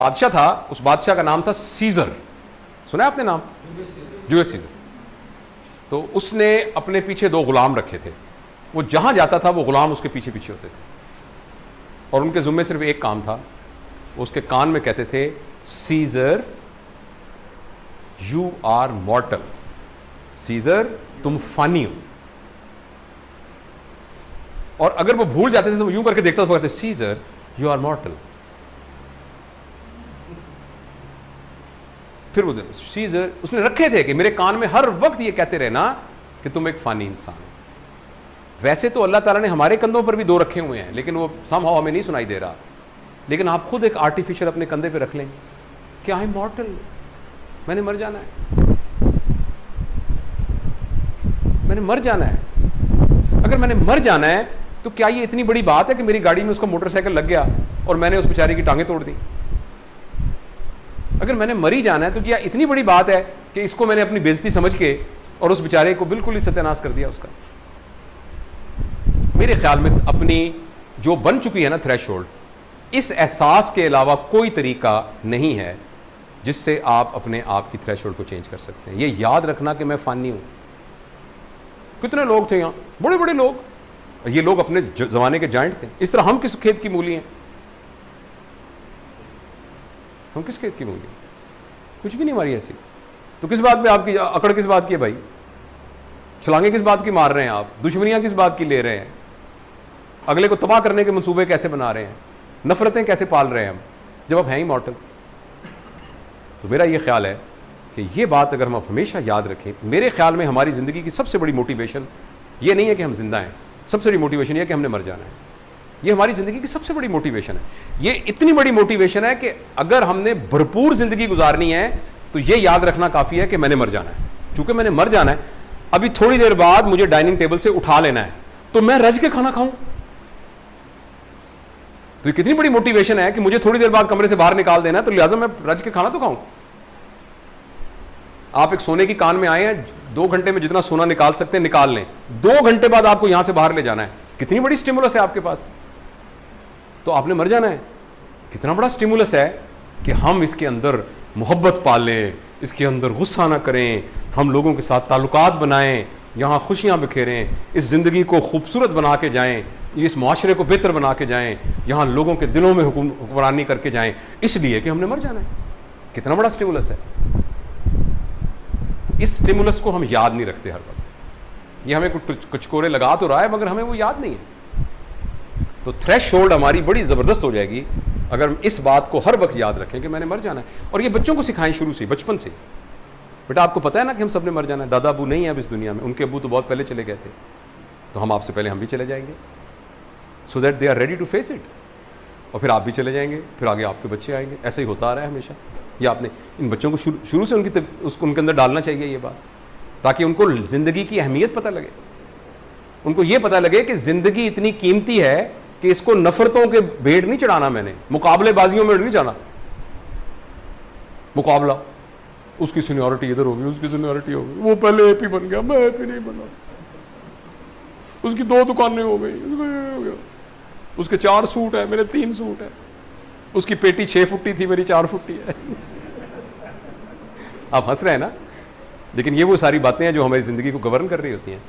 बादशाह था, उस बादशाह का नाम था सीजर। सुना है आपने नाम? Julius Caesar. तो उसने अपने पीछे 2 गुलाम रखे थे। वो जहां जाता था वो गुलाम उसके पीछे पीछे होते थे और उनके जुम्मे सिर्फ एक काम था। उसके कान में कहते थे, Caesar you are mortal. Caesar तुम फानी हो। और अगर वो भूल जाते थे तो यूं करके देखता था, कहते सीजर यू आर मॉर्टल। फिर वो सीजर उसने रखे थे कि मेरे कान में हर वक्त ये कहते रहना कि तुम एक फानी इंसान हो। वैसे तो अल्लाह ताला ने हमारे कंधों पर भी 2 रखे हुए हैं, लेकिन वो समहाउ हमें नहीं सुनाई दे रहा। लेकिन आप खुद एक आर्टिफिशियल अपने कंधे पे रख लें कि आई एम मॉर्टल, मैंने मर जाना है, मैंने मर जाना है। अगर मैंने मर जाना है तो क्या ये इतनी बड़ी बात है कि मेरी गाड़ी में उसका मोटरसाइकिल लग गया और मैंने उस बेचारे की टांगें तोड़ दी? अगर मैंने मर ही जाना है तो क्या इतनी बड़ी बात है कि इसको मैंने अपनी बेइज्जती समझ के और उस बेचारे को बिल्कुल ही सत्यानाश कर दिया उसका? मेरे ख्याल में अपनी जो बन चुकी है ना थ्रेशोल्ड, इस एहसास के अलावा कोई तरीका नहीं है जिससे आप अपने आप की थ्रेशोल्ड को चेंज कर सकते हैं। ये याद रखना कि मैं फानी हूं। कितने लोग थे यहां, बड़े बड़े लोग, ये लोग अपने जमाने के जायंट थे। इस तरह हम किस खेत की मूली हैं? हम किस खेत की मूली? कुछ भी नहीं हमारी ऐसी। तो किस बात पे आपकी अकड़, किस बात की है भाई? छलांगे किस बात की मार रहे हैं आप? दुश्मनियां किस बात की ले रहे हैं? अगले को तबाह करने के मंसूबे कैसे बना रहे हैं? नफरतें कैसे पाल रहे हैं हम, जब आप हैं ही मॉर्टल? तो मेरा ये ख्याल है कि ये बात अगर हम हमेशा याद रखें, मेरे ख्याल में हमारी ज़िंदगी की सबसे बड़ी मोटिवेशन ये नहीं है कि हम जिंदा हैं, सबसे बड़ी मोटिवेशन ये है कि हमने मर जाना है। ये हमारी ज़िंदगी की सबसे बड़ी मोटिवेशन है। ये इतनी बड़ी मोटिवेशन है कि अगर हमने भरपूर ज़िंदगी गुजारनी है तो ये याद रखना काफ़ी है कि मैंने मर जाना है। चूंकि मैंने मर जाना है, अभी थोड़ी देर बाद मुझे डाइनिंग टेबल से उठा लेना है, तो मैं रज के खाना खाऊं। तो ये कितनी बड़ी मोटिवेशन है कि मुझे थोड़ी देर बाद कमरे से बाहर निकाल देना है, तो लिहाजा मैं रज के खाना तो खाऊं। आप एक सोने की कान में आए हैं, 2 घंटे में जितना सोना निकाल सकते हैं निकाल लें, 2 घंटे बाद आपको यहां से बाहर ले जाना है। कितनी बड़ी स्टिमुलस है आपके पास। तो आपने मर जाना है। कितना बड़ा स्टिमुलस है कि हम इसके अंदर मोहब्बत पालें, इसके अंदर गुस्सा ना करें, हम लोगों के साथ ताल्लुकात बनाएं, यहाँ खुशियाँ बिखेरें, इस ज़िंदगी को खूबसूरत बना के जाएं, इस माशरे को बेहतर बना के जाएं, यहाँ लोगों के दिलों में हुक्मरानी करके जाएं, इसलिए कि हमने मर जाना है। कितना बड़ा स्टिमुलस है। इस स्टिमुलस को हम याद नहीं रखते हर वक्त। ये हमें कुछ कोरे लगा तो रहा है मगर हमें वो याद नहीं है। तो थ्रेशोल्ड हमारी बड़ी ज़बरदस्त हो जाएगी अगर इस बात को हर वक्त याद रखें कि मैंने मर जाना है। और ये बच्चों को सिखाएं शुरू से, बचपन से। बेटा आपको पता है ना कि हम सब ने मर जाना है। दादा अबू नहीं है अब इस दुनिया में, उनके अबू तो बहुत पहले चले गए थे, तो हम आपसे पहले हम भी चले जाएंगे, so that they are ready to face it. और फिर आप भी चले जाएंगे, फिर आगे आपके बच्चे आएंगे। ऐसे ही होता आ रहा है हमेशा। ये आपने इन बच्चों को शुरू से उनके अंदर डालना चाहिए ये बात, ताकि उनको ज़िंदगी की अहमियत पता लगे। उनको ये पता लगे कि ज़िंदगी इतनी कीमती है कि इसको नफरतों के भेड़ नहीं चढ़ाना, मैंने मुकाबलेबाजियों में नहीं जाना। मुकाबला, उसकी सीनियरिटी इधर होगी, उसकी सीनियरिटी होगी, वो पहले एपी बन गया, मैं एपी नहीं बना, उसकी 2 दुकानें हो गई, उसके 4 सूट है, मेरे 3 सूट है, उसकी पेटी 6 फुट्टी थी, मेरी 4 फुट्टी है। आप हंस रहे हैं ना, लेकिन ये वो सारी बातें हैं जो हमारी जिंदगी को गवर्न कर रही होती हैं।